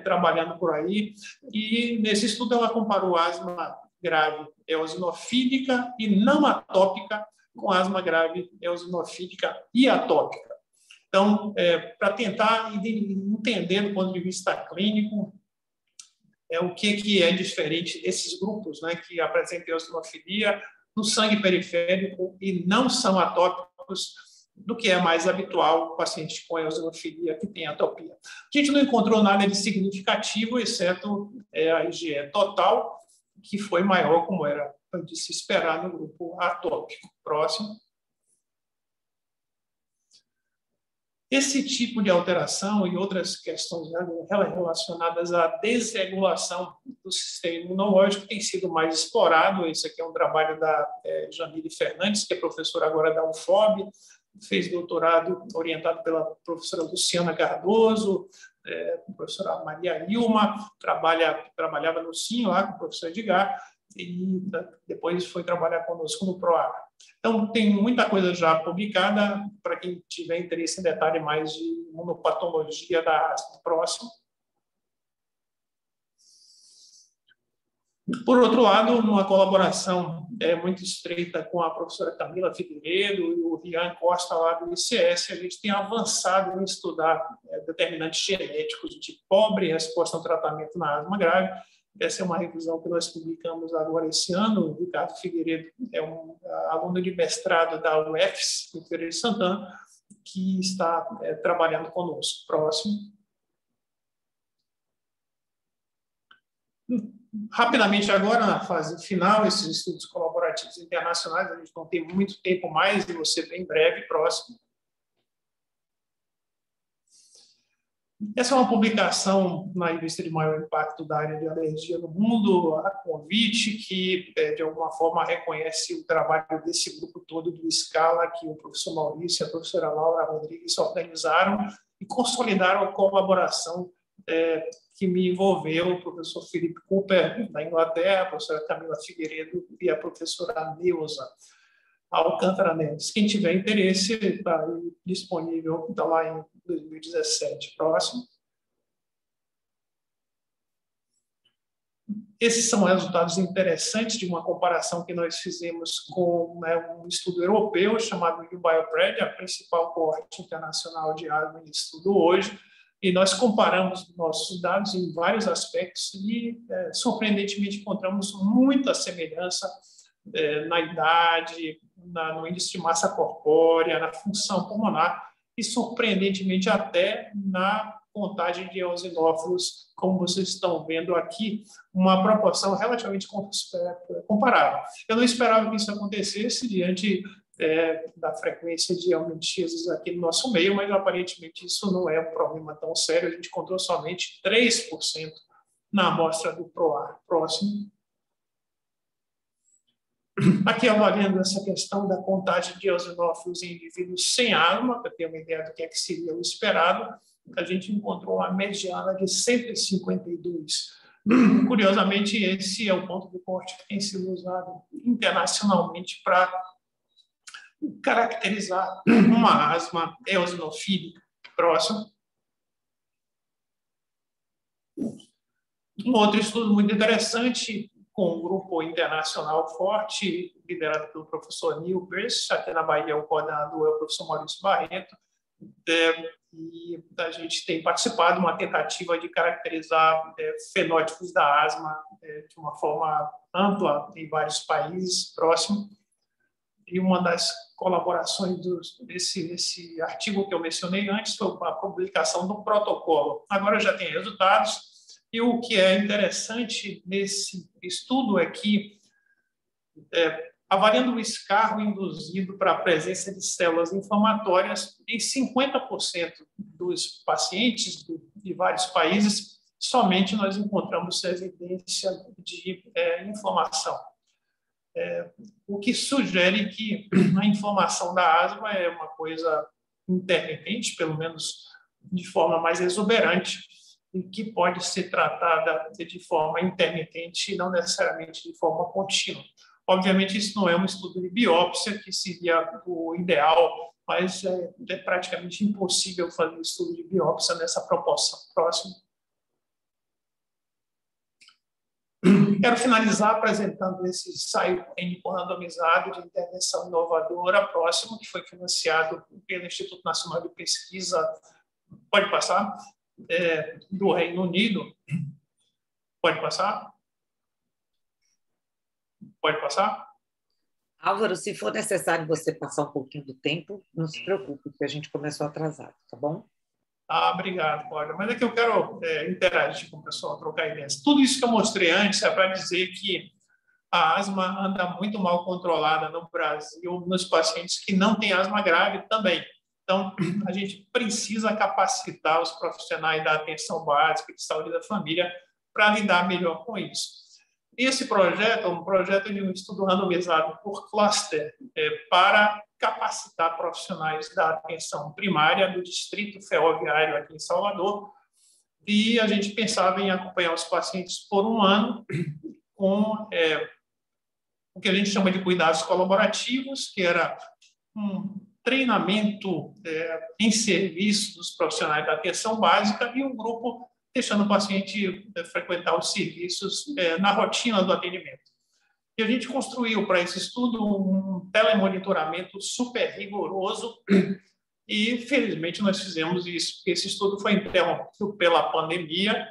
trabalhando por aí. E nesse estudo ela comparou asma grave eosinofílica e não atópica com asma grave eosinofílica e atópica. Então, para tentar entender do ponto de vista clínico o que é diferente desses grupos, né, que apresentam eosinofilia no sangue periférico e não são atópicos, do que é mais habitual, paciente com eosinofilia que tem atopia. A gente não encontrou nada de significativo, exceto a IgE total, que foi maior, como era de se esperar no grupo atópico. Próximo. Esse tipo de alteração e outras questões relacionadas à desregulação do sistema imunológico tem sido mais explorado. Esse aqui é um trabalho da Jamile Fernandes, que é professora agora da UFOB, fez doutorado orientado pela professora Luciana Cardoso, professora Maria Ilma, trabalhava no SIM lá com o professor Edgar, e depois foi trabalhar conosco no PROAR. Então, tem muita coisa já publicada para quem tiver interesse em detalhe mais de imunopatologia da asma. Próximo. Por outro lado, uma colaboração muito estreita com a professora Camila Figueiredo e o Rian Costa, lá do ICS, a gente tem avançado em estudar determinantes genéticos de pobre resposta ao tratamento na asma grave. Essa é uma revisão que nós publicamos agora esse ano. O Ricardo Figueiredo é um aluno de mestrado da UFS, em Feira de Santana, que está trabalhando conosco. Próximo. Rapidamente agora, na fase final, esses estudos colaborativos internacionais, a gente não tem muito tempo mais, e você bem breve. Próximo. Essa é uma publicação na revista de maior impacto da área de alergia no mundo, a convite, que, de alguma forma, reconhece o trabalho desse grupo todo do Scala, que o professor Maurício e a professora Laura Rodrigues organizaram e consolidaram a colaboração que me envolveu, o professor Felipe Cooper, da Inglaterra, a professora Camila Figueiredo e a professora Neuza Alcântara Neves. Quem tiver interesse, está disponível, está lá em 2017. Próximo. Esses são resultados interessantes de uma comparação que nós fizemos com um estudo europeu chamado UBioPred, a principal coorte internacional de asma em estudo hoje, e nós comparamos nossos dados em vários aspectos e, surpreendentemente, encontramos muita semelhança na idade, no índice de massa corpórea, na função pulmonar e, surpreendentemente, até na contagem de eosinófilos, como vocês estão vendo aqui, uma proporção relativamente comparável. Eu não esperava que isso acontecesse diante da frequência de aumentismos aqui no nosso meio, mas aparentemente isso não é um problema tão sério. A gente encontrou somente 3% na amostra do PROAR. Próximo. Aqui avaliando essa questão da contagem de eosinófilos em indivíduos sem asma, para ter uma ideia do que seria o esperado, a gente encontrou uma mediana de 152 Curiosamente, esse é o ponto de corte que tem sido usado internacionalmente para caracterizar uma asma eosinofílica. Próximo. Um outro estudo muito interessante, com um grupo internacional forte, liderado pelo professor Neil Pearce, aqui na Bahia o coordenador é o professor Maurício Barreto, e a gente tem participado de uma tentativa de caracterizar fenótipos da asma de uma forma ampla em vários países próximos. E uma das colaborações desse artigo que eu mencionei antes foi a publicação do protocolo. Agora já tem resultados, e o que é interessante nesse estudo é que, avaliando o escarro induzido para a presença de células inflamatórias, em 50% dos pacientes de vários países, somente nós encontramos evidência de inflamação. O que sugere que a inflamação da asma é uma coisa intermitente, pelo menos de forma mais exuberante, e que pode ser tratada de forma intermitente e não necessariamente de forma contínua. Obviamente, isso não é um estudo de biópsia, que seria o ideal, mas é praticamente impossível fazer estudo de biópsia nessa proporção. Próximo. Quero finalizar apresentando esse ensaio clínico randomizado de intervenção inovadora próximo, que foi financiado pelo Instituto Nacional de Pesquisa, pode passar, do Reino Unido. Pode passar? Pode passar? Álvaro, se for necessário você passar um pouquinho do tempo, não se preocupe, porque a gente começou atrasado, tá bom? Obrigado, Cláudia. Mas é que eu quero interagir com o pessoal, trocar ideias. Tudo isso que eu mostrei antes é para dizer que a asma anda muito mal controlada no Brasil, nos pacientes que não têm asma grave também. Então, a gente precisa capacitar os profissionais da atenção básica de saúde da família para lidar melhor com isso. Esse projeto é um projeto de um estudo randomizado por cluster para capacitar profissionais da atenção primária do Distrito Ferroviário aqui em Salvador, e a gente pensava em acompanhar os pacientes por um ano com o que a gente chama de cuidados colaborativos, que era um treinamento em serviço dos profissionais da atenção básica e um grupo deixando o paciente frequentar os serviços na rotina do atendimento. E a gente construiu para esse estudo um telemonitoramento super rigoroso e, felizmente, nós fizemos isso, porque esse estudo foi interrompido pela pandemia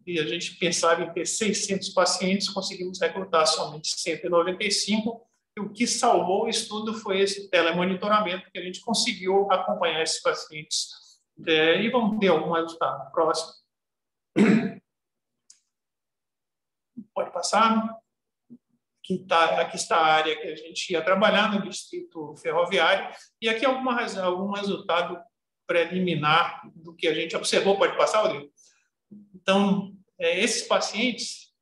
e a gente pensava em ter 600 pacientes, conseguimos recrutar somente 195, e o que salvou o estudo foi esse telemonitoramento, que a gente conseguiu acompanhar esses pacientes. E vamos ter algum resultado próximo. Pode passar. Aqui está a área que a gente ia trabalhar no Distrito Ferroviário, e aqui algum resultado preliminar do que a gente observou. Pode passar, Rodrigo? Então, esses pacientes,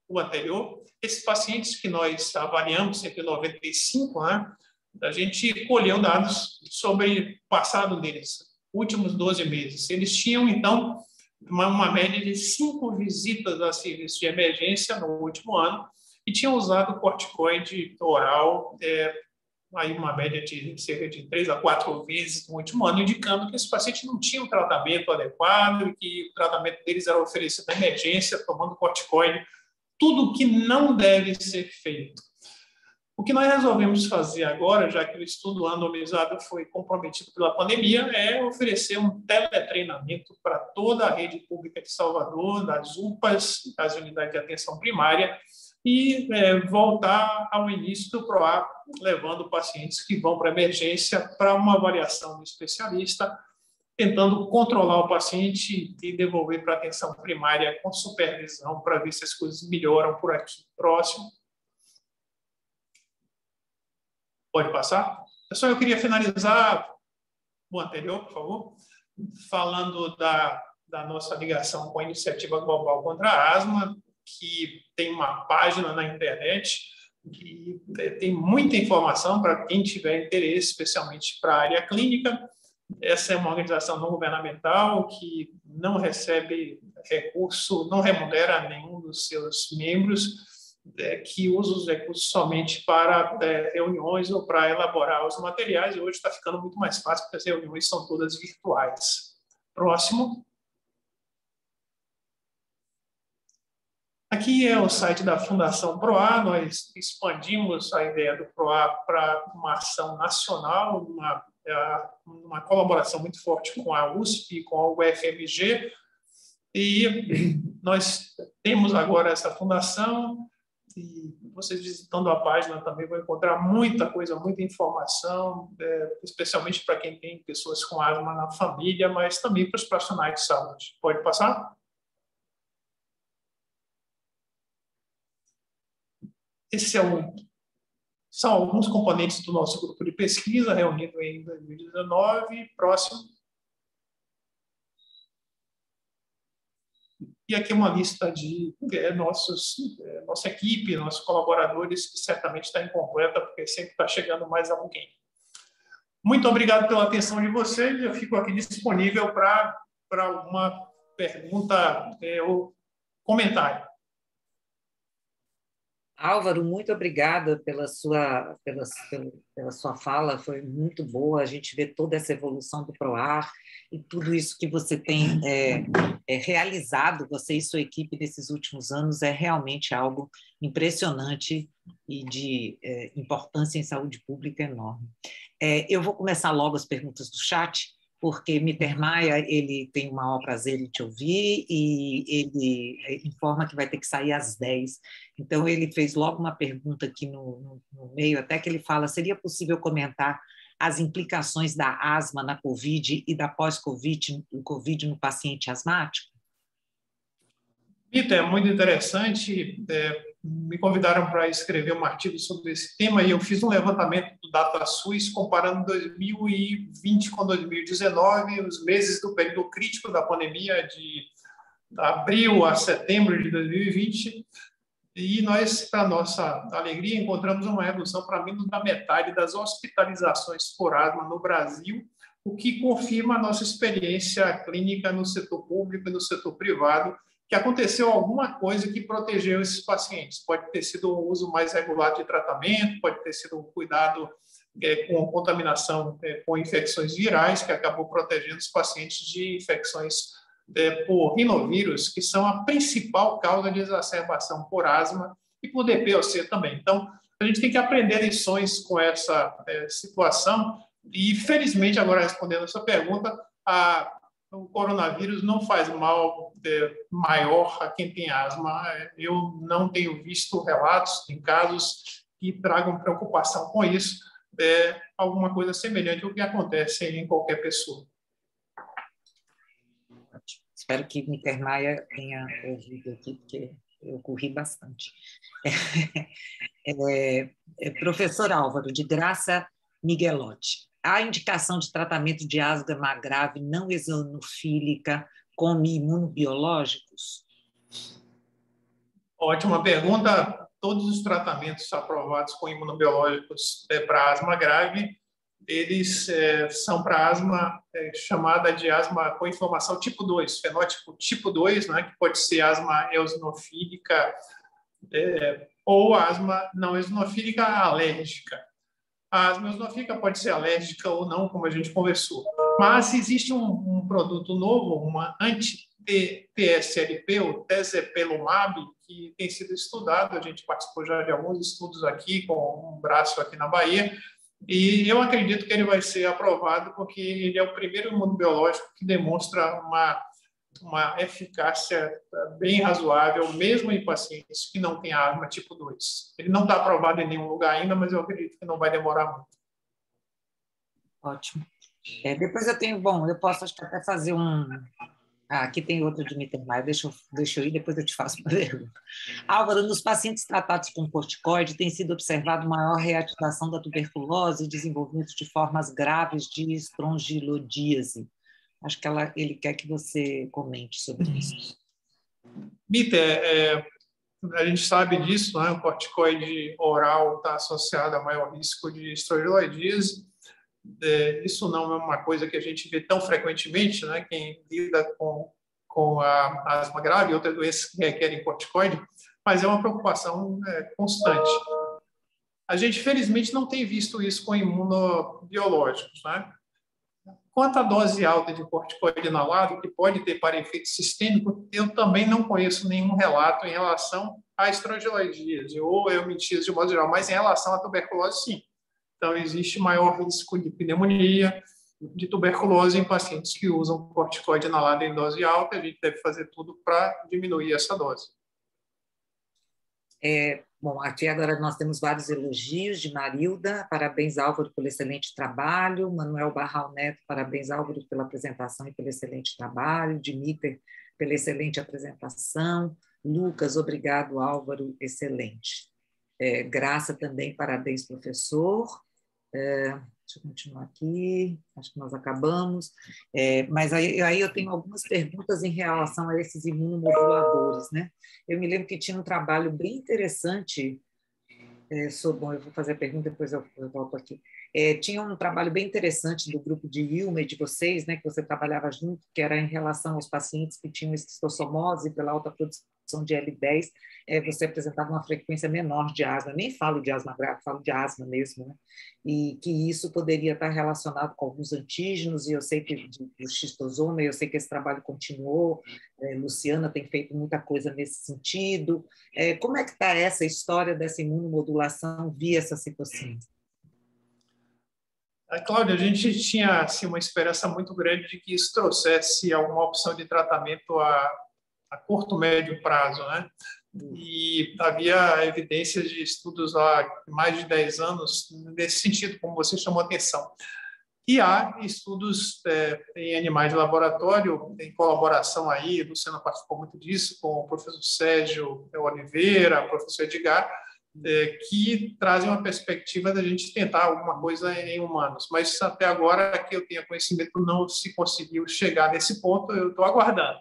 o anterior, esses pacientes que nós avaliamos, 195, né, a gente colheu dados sobre o passado deles, últimos 12 meses. Eles tinham, então, uma média de 5 visitas a serviço de emergência no último ano e tinham usado corticoide oral, aí uma média de cerca de 3 a 4 vezes no último ano, indicando que esses pacientes não tinham tratamento adequado e que o tratamento deles era oferecido na emergência, tomando corticoide, tudo que não deve ser feito. O que nós resolvemos fazer agora, já que o estudo randomizado foi comprometido pela pandemia, é oferecer um teletreinamento para toda a rede pública de Salvador, das UPAs, das unidades de atenção primária, e voltar ao início do PROA, levando pacientes que vão para a emergência para uma avaliação do especialista, tentando controlar o paciente e devolver para a atenção primária com supervisão para ver se as coisas melhoram por aqui. Próximo. Pode passar? Pessoal, eu queria finalizar o anterior, por favor, falando da nossa ligação com a Iniciativa Global contra a Asma, que tem uma página na internet que tem muita informação para quem tiver interesse, especialmente para a área clínica. Essa é uma organização não governamental que não recebe recurso, não remunera nenhum dos seus membros, que usa os recursos somente para reuniões ou para elaborar os materiais. E hoje está ficando muito mais fácil, porque as reuniões são todas virtuais. Próximo. Aqui é o site da Fundação PROA. Nós expandimos a ideia do PROA para uma ação nacional, uma colaboração muito forte com a USP e com a UFMG. E nós temos agora essa fundação, e vocês visitando a página também vão encontrar muita coisa, muita informação, especialmente para quem tem pessoas com asma na família, mas também para os profissionais de saúde. Pode passar? São alguns componentes do nosso grupo de pesquisa, reunido em 2019. Próximo. E aqui uma lista de nossa equipe, nossos colaboradores, que certamente está incompleta, porque sempre está chegando mais alguém. Muito obrigado pela atenção de vocês. Eu fico aqui disponível para alguma pergunta ou comentário. Álvaro, muito obrigada pela sua fala, foi muito boa. A gente vê toda essa evolução do PROAR e tudo isso que você tem realizado, você e sua equipe nesses últimos anos, é realmente algo impressionante e de importância em saúde pública enorme. Eu vou começar logo as perguntas do chat, porque Miter Maia, ele tem o maior prazer em te ouvir e ele informa que vai ter que sair às 10. Então, ele fez logo uma pergunta aqui no meio, até que ele fala, seria possível comentar as implicações da asma na COVID e da pós-COVID no paciente asmático? Miter, é muito interessante. Me convidaram para escrever um artigo sobre esse tema e eu fiz um levantamento do DataSUS comparando 2020 com 2019, os meses do período crítico da pandemia, de abril a setembro de 2020, e nós, para nossa alegria, encontramos uma redução para menos da metade das hospitalizações por asma no Brasil, o que confirma a nossa experiência clínica no setor público e no setor privado, que aconteceu alguma coisa que protegeu esses pacientes. Pode ter sido o uso mais regular de tratamento, pode ter sido o cuidado com contaminação com infecções virais, que acabou protegendo os pacientes de infecções por rinovírus, que são a principal causa de exacerbação por asma e por DPOC também. Então, a gente tem que aprender lições com essa situação e, felizmente, agora respondendo a sua pergunta, o coronavírus não faz mal maior a quem tem asma. Eu não tenho visto relatos em casos que tragam preocupação com isso, alguma coisa semelhante ao que acontece em qualquer pessoa. Espero que Miter Maia tenha ouvido aqui, porque eu corri bastante. Professor Álvaro, de Graça Miguelotti, há indicação de tratamento de asma grave não eosinofílica com imunobiológicos? Ótima pergunta. Todos os tratamentos aprovados com imunobiológicos para asma grave, eles são para asma chamada de asma com inflamação tipo 2, fenótipo tipo 2, né, que pode ser asma eosinofílica ou asma não eosinofílica alérgica. A asma eosinofílica pode ser alérgica ou não, como a gente conversou. Mas existe um produto novo, uma anti-TSLP, o tezepelumab, que tem sido estudado. A gente participou já de alguns estudos aqui, com um braço aqui na Bahia, e eu acredito que ele vai ser aprovado porque ele é o primeiro imunobiológico que demonstra uma eficácia bem razoável, mesmo em pacientes que não têm asma tipo 2. Ele não está aprovado em nenhum lugar ainda, mas eu acredito que não vai demorar muito. Ótimo. Depois eu posso acho que até fazer aqui tem outro de Miter Maia, deixa eu ir, depois eu te faço uma pergunta. Álvaro, nos pacientes tratados com corticoide, tem sido observado maior reativação da tuberculose e desenvolvimento de formas graves de estrongilodíase. Acho que ele quer que você comente sobre isso. Miter, a gente sabe disso, né? O corticoide oral está associado a maior risco de estrongiloidíase. Isso não é uma coisa que a gente vê tão frequentemente, né? Quem lida com com a asma grave e outras doenças que requerem corticoide, mas é uma preocupação constante. A gente, felizmente, não tem visto isso com imunobiológicos, né? Quanto à dose alta de corticoide inalado, que pode ter para efeito sistêmico, eu também não conheço nenhum relato em relação à estrangeloidíase ou eumintíase de modo geral, mas em relação à tuberculose, sim. Então, existe maior risco de pneumonia, de tuberculose em pacientes que usam corticoide inalado em dose alta. A gente deve fazer tudo para diminuir essa dose. Bom, aqui agora nós temos vários elogios de Marilda, parabéns Álvaro pelo excelente trabalho, Manuel Barral Neto, parabéns Álvaro pela apresentação e pelo excelente trabalho, Dimiter pela excelente apresentação, Lucas, obrigado Álvaro, excelente. Graça também, parabéns professor. Deixa eu continuar aqui, acho que nós acabamos. Mas aí eu tenho algumas perguntas em relação a esses imunomoduladores, né? Eu me lembro que tinha um trabalho bem interessante, bom, eu vou fazer a pergunta, depois eu volto aqui. Tinha um trabalho bem interessante do grupo de Ilma e de vocês, né, que você trabalhava junto, que era em relação aos pacientes que tinham esquistossomose pela alta produção de L10, você apresentava uma frequência menor de asma, nem falo de asma grave, falo de asma mesmo, né? E que isso poderia estar relacionado com alguns antígenos, e eu sei que do xistosoma, eu sei que esse trabalho continuou, Luciana tem feito muita coisa nesse sentido. Como é que está essa história dessa imunomodulação via essa citocina? Cláudia, a gente tinha assim, uma esperança muito grande de que isso trouxesse alguma opção de tratamento a curto, médio prazo, né? E havia evidências de estudos há mais de 10 anos nesse sentido, como você chamou a atenção. E há estudos em animais de laboratório, em colaboração aí, a Luciana participou muito disso, com o professor Sérgio Oliveira, o professor Edgar, que trazem uma perspectiva da gente tentar alguma coisa em humanos. Mas até agora, que eu tenha conhecimento, não se conseguiu chegar nesse ponto, eu estou aguardando.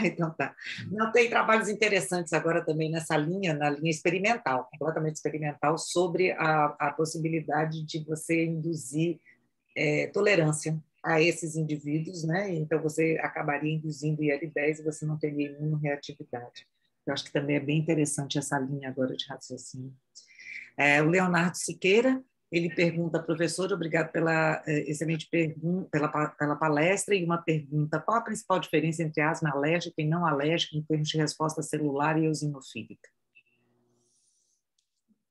Então tá. Não, tem trabalhos interessantes agora também nessa linha, na linha experimental, completamente experimental, sobre a possibilidade de você induzir tolerância a esses indivíduos, né? Então você acabaria induzindo IL-10 e você não teria imunoreatividade. Eu acho que também é bem interessante essa linha agora de raciocínio. O Leonardo Siqueira, ele pergunta, professor, obrigado pela excelente pergunta, pela palestra, e uma pergunta, qual a principal diferença entre asma alérgica e não alérgica em termos de resposta celular e eosinofílica?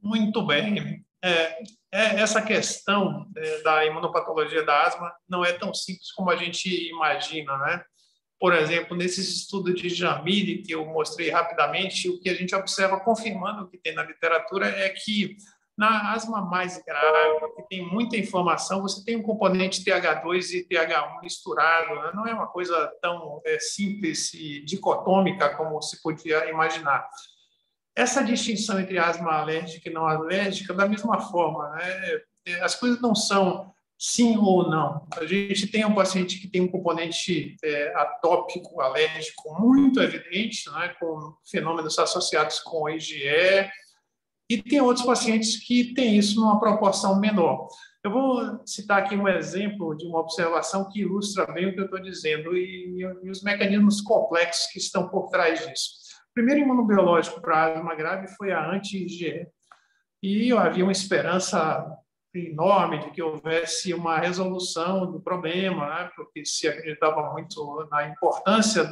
Muito bem. Essa questão da imunopatologia da asma não é tão simples como a gente imagina, né? Por exemplo, nesses estudos de Jamil, que eu mostrei rapidamente, o que a gente observa, confirmando o que tem na literatura, é que na asma mais grave, que tem muita inflamação, você tem um componente TH2 e TH1 misturado, né? Não é uma coisa tão simples e dicotômica como se podia imaginar. Essa distinção entre asma alérgica e não alérgica, da mesma forma, né? As coisas não são sim ou não. A gente tem um paciente que tem um componente atópico, alérgico muito evidente, né? Com fenômenos associados com IgE, e tem outros pacientes que têm isso numa proporção menor. Eu vou citar aqui um exemplo de uma observação que ilustra bem o que eu estou dizendo e os mecanismos complexos que estão por trás disso. O primeiro imunobiológico para asma grave foi a anti-IgE, e havia uma esperança enorme de que houvesse uma resolução do problema, né? Porque se acreditava muito na importância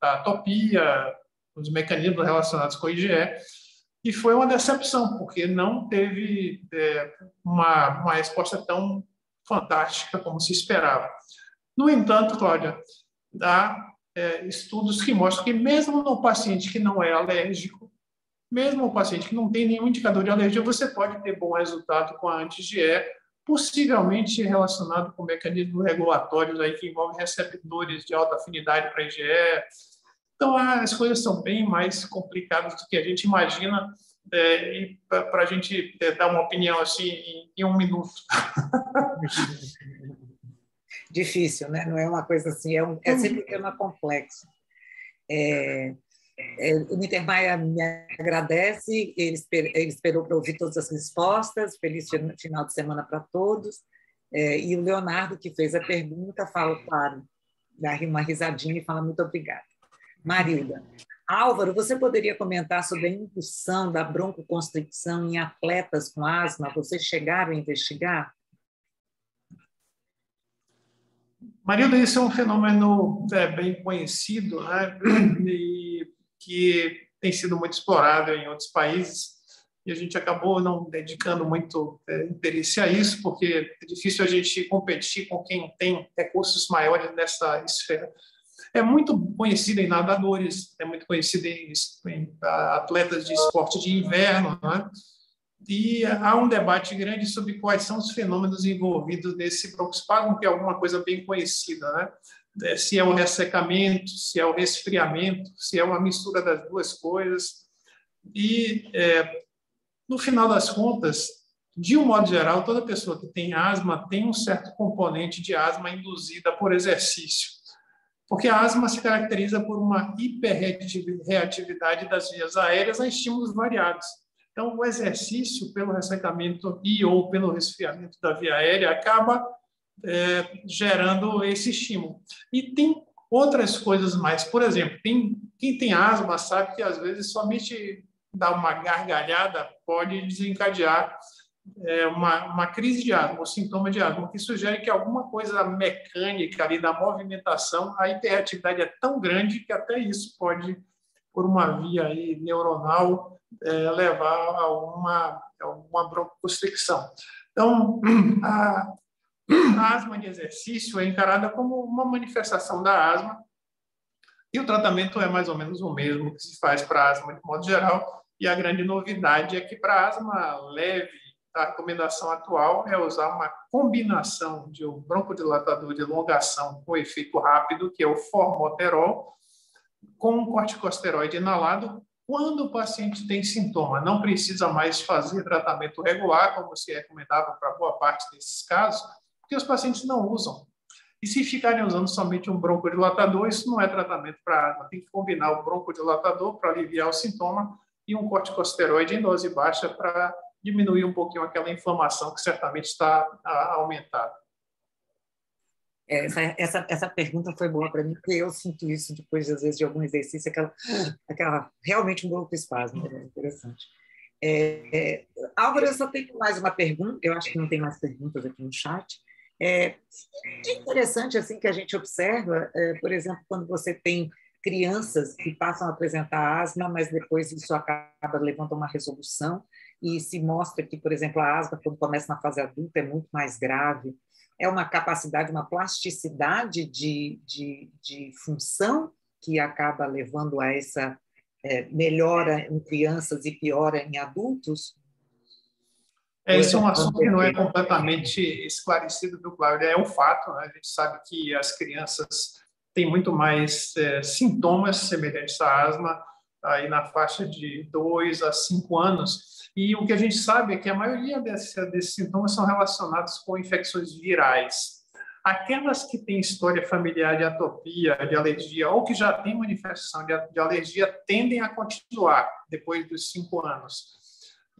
da atopia, dos mecanismos relacionados com o IgE, e foi uma decepção, porque não teve uma resposta tão fantástica como se esperava. No entanto, Cláudia, há estudos que mostram que mesmo no paciente que não é alérgico, mesmo o paciente que não tem nenhum indicador de alergia, você pode ter bom resultado com a anti-IgE, possivelmente relacionado com mecanismos regulatórios aí que envolvem receptores de alta afinidade para IgE. Então, as coisas são bem mais complicadas do que a gente imagina, e para a gente dar uma opinião assim em um minuto. Difícil, né? Não é uma coisa assim, é sempre um tema complexo. O Mittermeier me agradece, ele esperou para ouvir todas as respostas, feliz final de semana para todos. E o Leonardo, que fez a pergunta, fala, claro, dá uma risadinha e fala muito obrigada. Marilda. Álvaro, você poderia comentar sobre a indução da broncoconstricção em atletas com asma? Vocês chegaram a investigar? Marilda, isso é um fenômeno bem conhecido, né? E que tem sido muito explorado em outros países, e a gente acabou não dedicando muito interesse a isso, porque é difícil a gente competir com quem tem recursos maiores nessa esfera. É muito conhecido em nadadores, é muito conhecido em atletas de esporte de inverno, né? E há um debate grande sobre quais são os fenômenos envolvidos nesse broncoespasmo, que é alguma coisa bem conhecida, né? Se é o ressecamento, se é o resfriamento, se é uma mistura das duas coisas. E, no final das contas, de um modo geral, toda pessoa que tem asma tem um certo componente de asma induzida por exercício, porque a asma se caracteriza por uma hiperreatividade das vias aéreas a estímulos variados. Então, o exercício, pelo ressecamento e ou pelo resfriamento da via aérea, acaba gerando esse estímulo. E tem outras coisas mais. Por exemplo, quem tem asma sabe que, às vezes, somente dar uma gargalhada pode desencadear uma crise de asma, ou sintoma de asma, que sugere que alguma coisa mecânica ali da movimentação, a hiperatividade é tão grande que até isso pode, por uma via aí neuronal, levar a uma broncoconstricção. Então, a asma de exercício é encarada como uma manifestação da asma, e o tratamento é mais ou menos o mesmo que se faz para asma de modo geral, e a grande novidade é que para asma leve, a recomendação atual é usar uma combinação de um broncodilatador de elongação com efeito rápido, que é o formoterol, com um corticosteroide inalado, quando o paciente tem sintoma. Não precisa mais fazer tratamento regular, como se recomendava para boa parte desses casos, porque os pacientes não usam. E se ficarem usando somente um broncodilatador, isso não é tratamento para asma. Tem que combinar o broncodilatador para aliviar o sintoma e um corticosteroide em dose baixa para diminuir um pouquinho aquela inflamação que certamente está aumentada. Essa pergunta foi boa para mim, porque eu sinto isso depois, às vezes, de algum exercício, aquela realmente um broncoespasmo. É interessante. Álvaro, eu só tenho mais uma pergunta, eu acho que não tem mais perguntas aqui no chat. É interessante assim que a gente observa, por exemplo, quando você tem crianças que passam a apresentar asma, mas depois isso acaba levando a uma resolução e se mostra que, por exemplo, a asma, quando começa na fase adulta, é muito mais grave. É uma capacidade, uma plasticidade de função que acaba levando a essa melhora em crianças e piora em adultos? Esse é um assunto que não é completamente esclarecido, viu, Cláudia? É um fato, né? A gente sabe que as crianças têm muito mais sintomas semelhantes à asma, aí na faixa de 2 a 5 anos. E o que a gente sabe é que a maioria desses sintomas são relacionados com infecções virais. Aquelas que têm história familiar de atopia, de alergia, ou que já têm manifestação de alergia, tendem a continuar depois dos 5 anos.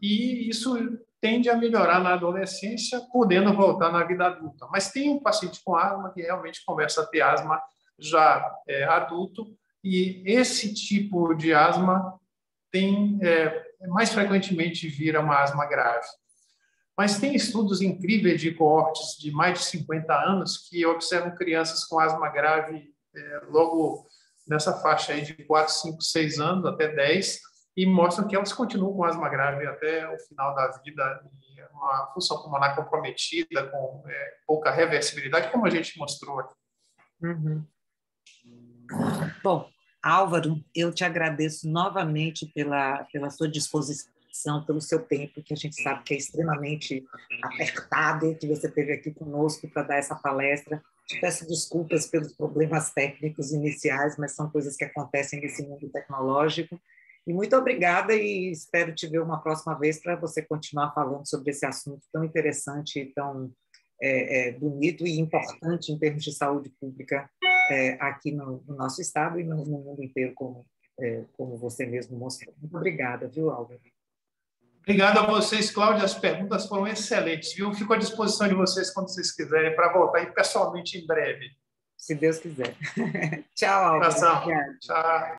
E isso tende a melhorar na adolescência, podendo voltar na vida adulta. Mas tem um paciente com asma que realmente começa a ter asma já adulto, e esse tipo de asma tem mais frequentemente vira uma asma grave. Mas tem estudos incríveis de coortes de mais de 50 anos que observam crianças com asma grave logo nessa faixa aí de 4, 5, 6 anos, até 10, e mostram que elas continuam com asma grave até o final da vida, e uma função pulmonar comprometida, com pouca reversibilidade, como a gente mostrou aqui. Uhum. Bom, Álvaro, eu te agradeço novamente pela sua disposição, pelo seu tempo, que a gente sabe que é extremamente apertado, que você esteve aqui conosco para dar essa palestra. Te peço desculpas pelos problemas técnicos iniciais, mas são coisas que acontecem nesse mundo tecnológico. E muito obrigada e espero te ver uma próxima vez para você continuar falando sobre esse assunto tão interessante e tão bonito e importante em termos de saúde pública aqui no nosso estado e no mundo inteiro, como você mesmo mostrou. Muito obrigada, viu, Álvaro? Obrigado a vocês, Cláudia. As perguntas foram excelentes, viu? Fico à disposição de vocês quando vocês quiserem para voltar aí pessoalmente em breve. se Deus quiser. Tchau, Álvaro. Abração. Obrigada. Tchau.